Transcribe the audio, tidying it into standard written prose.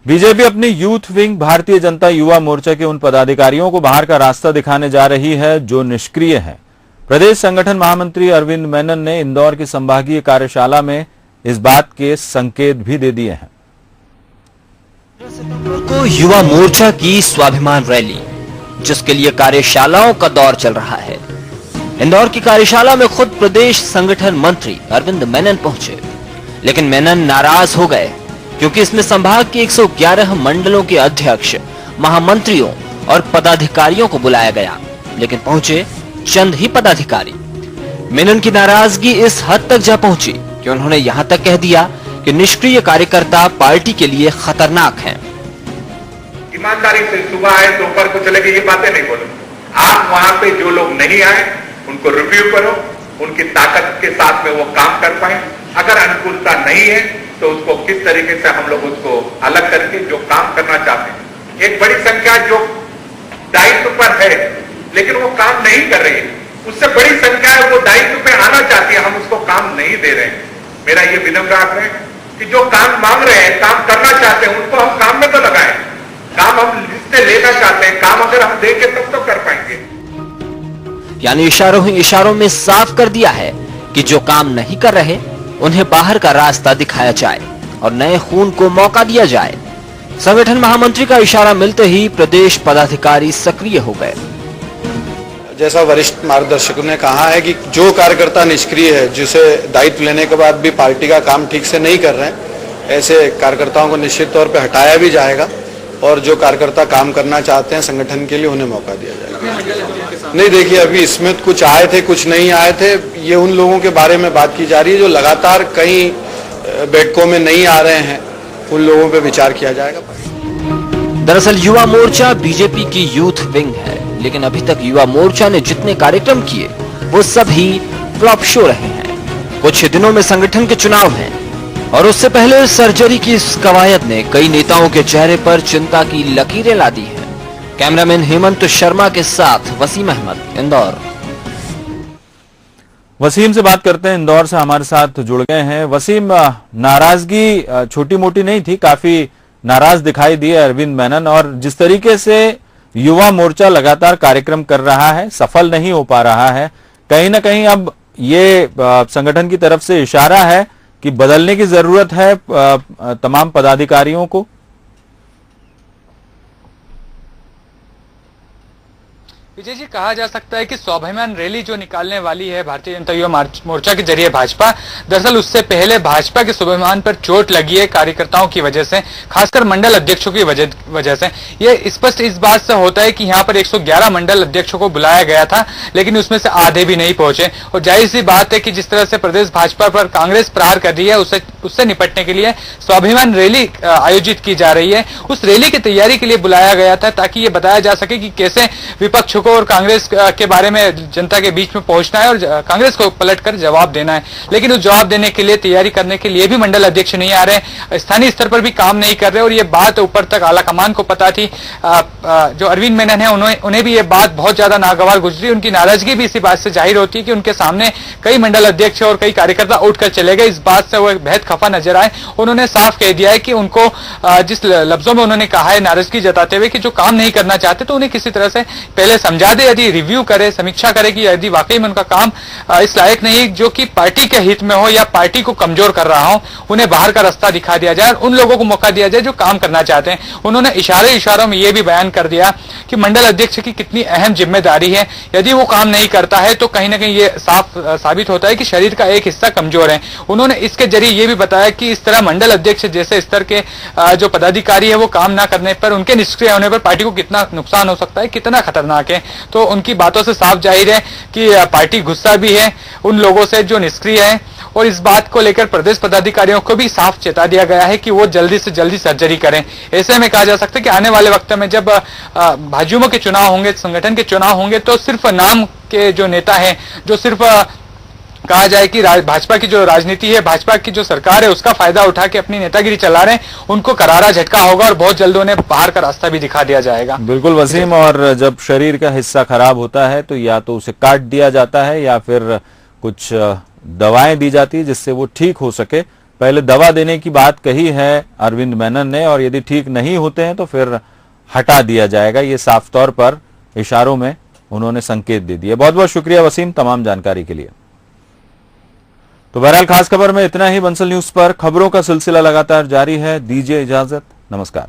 BJP अपनी youth wing Bharatiya Janata Yuva Morcha के उन पदाधिकारियों को बाहर का रास्ता दिखाने जा रही है जो निष्क्रिय है। प्रदेश संगठन महामंत्री अरविंद मेनन ने इंदौर की संभागीय कार्यशाला में इस बात के संकेत भी दे दिए हैं। को युवा मोर्चा की स्वाभिमान रैली, जिसके लिए कार्यशालाओं का दौर चल रहा है। इंदौर की कार्यशाला में खुद प्रदेश संगठन मंत्री अरविंद मेनन पहुंचे, लेकिन मेनन नाराज हो गए क्योंकि इसमें संभाग के 111 मंडलों के अध्यक्ष, महामंत्रियों और पदाधिकारियों को बुलाया गया, लेकिन पहुंचे चंद ही पदाधिकारी। मेनन की नाराजगी इस हद तक जा पहुंची कि उन्होंने यहां तक कह दिया कि निष्क्रिय कार्यकर्ता पार्टी के लिए खतरनाक हैं। ईमानदारी से सुबह आए दोपहर को चले गए, ये बातें नहीं बोलो। आप वहां पे जो लोग नहीं आए उनको रिव्यू करो, उनकी ताकत के साथ में वो काम कर पाए। अगर अनुकूलता नहीं है तो उसको किस तरीके से हम लोग उसको अलग करके जो काम करना चाहते हैं। एक बड़ी संख्या जो दायित्व पर है लेकिन वो काम नहीं कर रही है, उससे बड़ी संख्या है वो दायित्व पे आना चाहती है, हम उसको काम नहीं दे रहे हैं। मेरा ये विनम्र आग्रह है कि जो काम मांग रहे हैं, काम करना चाहते हैं, उनको हम काम में तो लगाएं। काम हम जिससे लेना चाहते हैं, काम अगर हम देंगे तब तो कर पाएंगे। यानी इशारों ही इशारों में साफ कर दिया है कि जो काम नहीं कर रहे उन्हें बाहर का रास्ता दिखाया जाए और नए खून को मौका दिया जाए। संगठन महामंत्री का इशारा मिलते ही प्रदेश पदाधिकारी सक्रिय हो गए। जैसा वरिष्ठ मार्गदर्शकों ने कहा है कि जो कार्यकर्ता निष्क्रिय है, जिसे दायित्व लेने के बाद भी पार्टी का काम ठीक से नहीं कर रहे हैं, ऐसे कार्यकर्ताओं को निश्चित तौर पर हटाया भी जाएगा और जो कार्यकर्ता काम करना चाहते हैं संगठन के लिए उन्हें मौका दिया जाएगा। नहीं, देखिए, अभी इसमें कुछ आए थे, कुछ नहीं आए थे, ये उन लोगों के बारे में बात की जा रही है जो लगातार कई बैठकों में नहीं आ रहे हैं, उन लोगों पे विचार किया जाएगा। दरअसल युवा मोर्चा बीजेपी की यूथ विंग है, लेकिन अभी तक युवा मोर्चा ने जितने कार्यक्रम किए वो सभी फ्लॉप शो रहे हैं। कुछ ही दिनों में संगठन के चुनाव हैं और उससे पहले सर्जरी की इस कवायद ने कई नेताओं के चेहरे पर चिंता की लकीरें ला दी हैं। कैमरामैन हेमंत शर्मा के साथ वसीम अहमद, इंदौर। वसीम से बात करते हैं, इंदौर से हमारे साथ जुड़ गए हैं। वसीम, नाराजगी छोटी मोटी नहीं थी, काफी नाराज दिखाई दिए अरविंद मेनन, और जिस तरीके से युवा मोर्चा लगातार कार्यक्रम कर रहा है, सफल नहीं हो पा रहा है, कहीं ना कहीं अब ये संगठन की तरफ से इशारा है कि बदलने की जरूरत है तमाम पदाधिकारियों को। विजय जी, कहा जा सकता है कि स्वाभिमान रैली जो निकालने वाली है भारतीय जनता युवा मोर्चा के जरिए भाजपा, दरअसल उससे पहले भाजपा के स्वाभिमान पर चोट लगी है कार्यकर्ताओं की वजह से, खासकर मंडल अध्यक्षों की वजह से। ये स्पष्ट इस बात से होता है कि यहाँ पर 111 मंडल अध्यक्षों को बुलाया गया था, लेकिन उसमें से आधे भी नहीं पहुंचे। और जाहिर सी बात है कि जिस तरह से प्रदेश भाजपा पर कांग्रेस प्रहार कर रही है, उससे निपटने के लिए स्वाभिमान रैली आयोजित की जा रही है। उस रैली की तैयारी के लिए बुलाया गया था ताकि ये बताया जा सके कि कैसे विपक्ष को और कांग्रेस के बारे में जनता के बीच में पहुंचना है और कांग्रेस को पलटकर जवाब देना है। लेकिन उस जवाब देने के लिए, तैयारी करने के लिए भी मंडल अध्यक्ष नहीं आ रहे, स्थानीय स्तर पर भी काम नहीं कर रहे, और ये बात ऊपर तक आला कमान को पता थी। जो अरविंद मेनन है उन्हें भी ये बात बहुत ज्यादा नागवार गुजरी। उनकी नाराजगी भी इसी बात से जाहिर होती है कि उनके सामने कई मंडल अध्यक्ष और कई कार्यकर्ता उठकर चले गए। इस बात से वो बेहद खफा नजर आए। उन्होंने साफ कह दिया है कि उनको जिस लफ्जों में उन्होंने कहा है, नाराजगी जताते हुए, कि जो काम नहीं करना चाहते तो उन्हें किसी तरह से पहले समझा दे, यदि रिव्यू करे, समीक्षा करे कि यदि वाकई में उनका काम इस लायक नहीं जो कि पार्टी के हित में हो या पार्टी को कमजोर कर रहा हो, उन्हें बाहर का रास्ता दिखा दिया जाए और उन लोगों को मौका दिया जाए जो काम करना चाहते हैं। उन्होंने इशारों में यह भी बयान कर दिया कि मंडल अध्यक्ष की कितनी अहम जिम्मेदारी है। यदि वो काम नहीं करता है तो कहीं ना कहीं ये साफ साबित होता है कि शरीर का एक हिस्सा कमजोर है। उन्होंने इसके जरिए ये भी बताया कि इस तरह मंडल अध्यक्ष जैसे स्तर के जो पदाधिकारी है वो काम ना करने पर, उनके निष्क्रिय होने पर पार्टी को कितना नुकसान हो सकता है, कितना खतरनाक है। तो उनकी बातों से साफ जाहिर है कि पार्टी गुस्सा भी है उन लोगों से जो निष्क्रिय है, और इस बात को लेकर प्रदेश पदाधिकारियों को भी साफ चेता दिया गया है कि वो जल्दी से जल्दी सर्जरी करें। ऐसे में कहा जा सकता है कि आने वाले वक्त में जब भाजयुमो के चुनाव होंगे, संगठन के चुनाव होंगे, तो सिर्फ नाम के जो नेता हैं, जो सिर्फ कहा जाए कि भाजपा की जो राजनीति है, भाजपा की जो सरकार है, उसका फायदा उठा के अपनी नेतागिरी चला रहे हैं, उनको करारा झटका होगा और बहुत जल्द उन्हें बाहर का रास्ता भी दिखा दिया जाएगा। बिल्कुल वसीम, और जब शरीर का हिस्सा खराब होता है तो या तो उसे काट दिया जाता है या फिर कुछ दवाएं दी जाती है जिससे वो ठीक हो सके। पहले दवा देने की बात कही है अरविंद मेनन ने, और यदि ठीक नहीं होते हैं तो फिर हटा दिया जाएगा। ये साफ तौर पर इशारों में उन्होंने संकेत दे दिए। बहुत बहुत शुक्रिया वसीम तमाम जानकारी के लिए। तो बहरहाल खास खबर में इतना ही। बंसल न्यूज पर खबरों का सिलसिला लगातार जारी है। दीजिए इजाजत, नमस्कार।